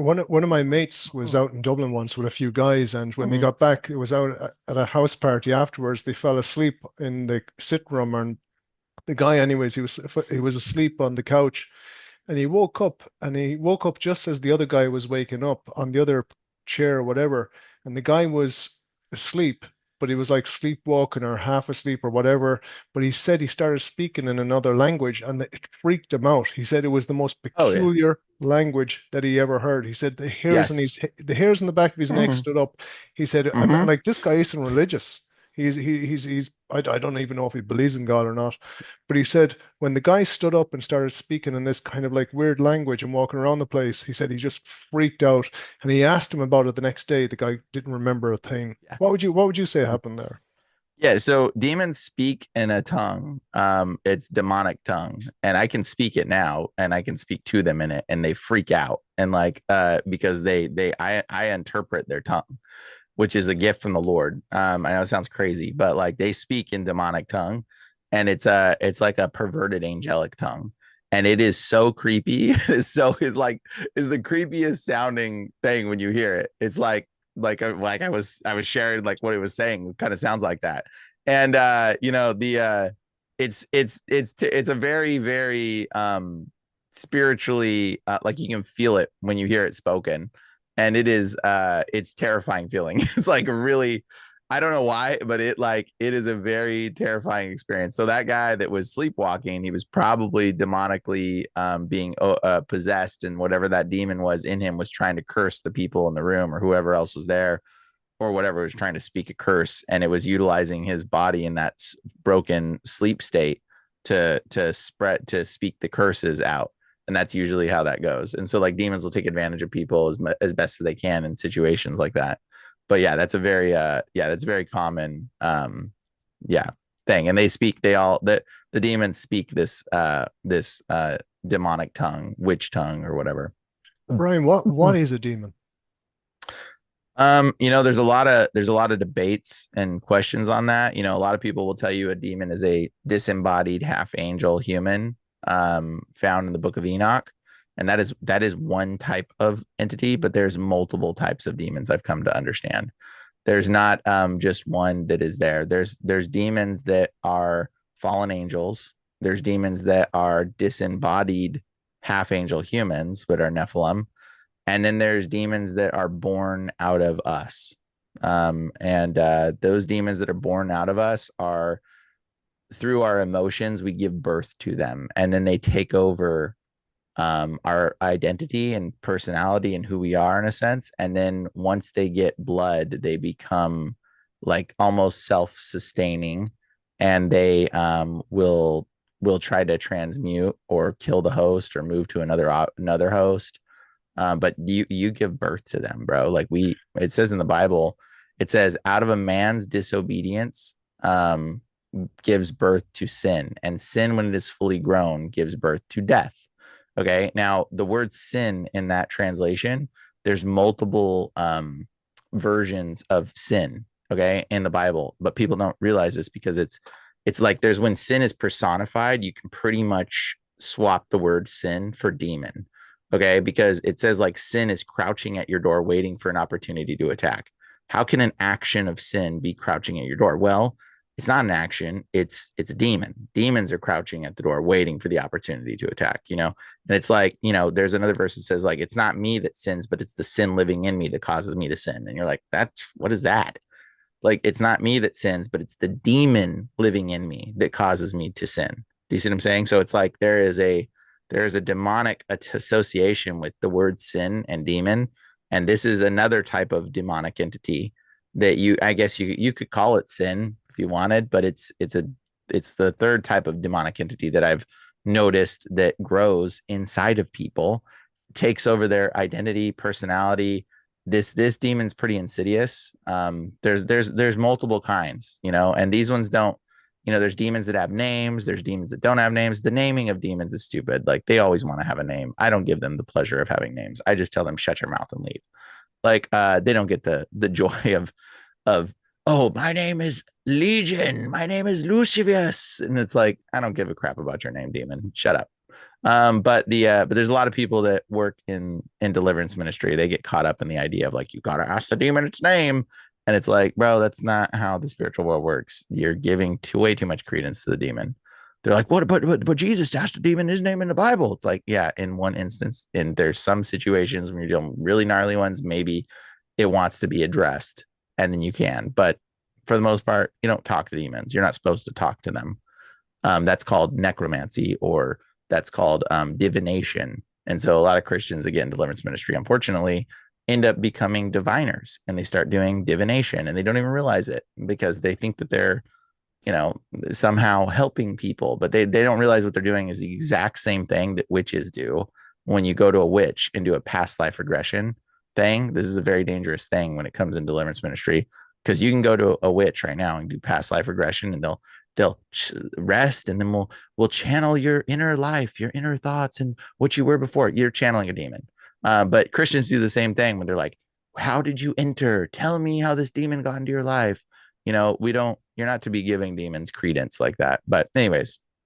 one of my mates was out in Dublin once with a few guys, and when they Mhm. got back, it was out at a house party afterwards. They fell asleep in the sit room, and the guy, anyways, he was asleep on the couch, and he woke up just as the other guy was waking up on the other chair or whatever, and the guy was asleep, but he was like sleepwalking or half asleep or whatever. But he said he started speaking in another language, and it freaked him out. He said it was the most Oh yeah. peculiar language that he ever heard. He said Yes. the hairs in the back of his neck Hmm. stood up. He said, and Hmm. like this guy isn't religious. He's I don't even know if he believes in God or not, but he said when the guy stood up and started speaking in this kind of like weird language and walking around the place, he said he just freaked out. And he asked him about it the next day. The guy didn't remember a thing. Yeah. What would you say happened there? Yeah, so demons speak in a tongue. It's demonic tongue, and I can speak it now, and I can speak to them in it, and they freak out, and like because I interpret their tongue, which is a gift from the Lord. I know it sounds crazy, but like they speak in demonic tongue, and it's like a perverted angelic tongue, and it is so creepy. It's the creepiest sounding thing when you hear it. It's like I was sharing like what it was saying. Kind of sounds like that, and it's a very spiritually like you can feel it when you hear it spoken, and it's terrifying feeling. It's like really, I don't know why, but it is a very terrifying experience. So that guy that was sleepwalking, he was probably demonically being possessed, and whatever that demon was in him was trying to curse the people in the room or whoever else was there, or whatever was trying to speak a curse, and it was utilizing his body in that broken sleep state to speak the curses out. And that's usually how that goes. And so like demons will take advantage of people as best as they can in situations like that. But yeah, that's very common yeah thing. And the demons speak this demonic tongue, witch tongue or whatever. Brian, what is a demon? There's a lot of debates and questions on that. A lot of people will tell you a demon is a disembodied half angel human found in the book of Enoch. And that is one type of entity, but there's multiple types of demons I've come to understand. There's not just one that is there. There's demons that are fallen angels. There's demons that are disembodied half angel humans, that are Nephilim, and then there's demons that are born out of us. And those demons that are born out of us are through our emotions, we give birth to them, and then they take over our identity and personality and who we are in a sense. And then once they get blood, they become like almost self-sustaining, and they will try to transmute or kill the host or move to another host. But you give birth to them, bro. It says in the Bible, it says out of a man's disobedience gives birth to sin, and sin, when it is fully grown, gives birth to death. Okay, now the word sin in that translation, there's multiple versions of sin. Okay, in the Bible, but people don't realize this because it's like there's when sin is personified, you can pretty much swap the word sin for demon. Okay, because it says like sin is crouching at your door waiting for an opportunity to attack. How can an action of sin be crouching at your door? Well, it's not an action, it's a demon. Demons are crouching at the door waiting for the opportunity to attack, and it's like, there's another verse that says like it's not me that sins, but it's the sin living in me that causes me to sin. And you're like, that's what is that? Like, it's not me that sins, but it's the demon living in me that causes me to sin. Do you see what I'm saying? So it's like there is a demonic association with the word sin and demon, and this is another type of demonic entity that I guess you could call it sin if you wanted, but it's the third type of demonic entity that I've noticed that grows inside of people, takes over their identity, personality. This demon's pretty insidious. There's multiple kinds, and these ones don't. There's demons that have names. There's demons that don't have names. The naming of demons is stupid. Like, they always want to have a name. I don't give them the pleasure of having names. I just tell them shut your mouth and leave. Like, they don't get the joy of oh, my name is Legion. My name is Lucivius, and it's like, I don't give a crap about your name, demon. Shut up. But there's a lot of people that work in deliverance ministry. They get caught up in the idea of like, you gotta ask the demon its name. And it's like, bro, that's not how the spiritual world works. You're giving way too much credence to the demon. They're like, what? But Jesus asked the demon his name in the Bible. It's like, yeah, in one instance, and there's some situations when you're doing really gnarly ones, maybe it wants to be addressed, and then you can. But for the most part, you don't talk to demons. You're not supposed to talk to them. That's called necromancy, or that's called divination. And so a lot of Christians, again, deliverance ministry, unfortunately, end up becoming diviners, and they start doing divination, and they don't even realize it because they think that they're, somehow helping people, but they don't realize what they're doing is the exact same thing that witches do. When you go to a witch and do a past life regression thing, this is a very dangerous thing when it comes in deliverance ministry, because you can go to a witch right now and do past life regression, and they'll rest, and then we'll channel your inner life, your inner thoughts, and what you were before. You're channeling a demon. But Christians do the same thing when they're like, how did you enter? Tell me how this demon got into your life. We don't, you're not to be giving demons credence like that. But anyways,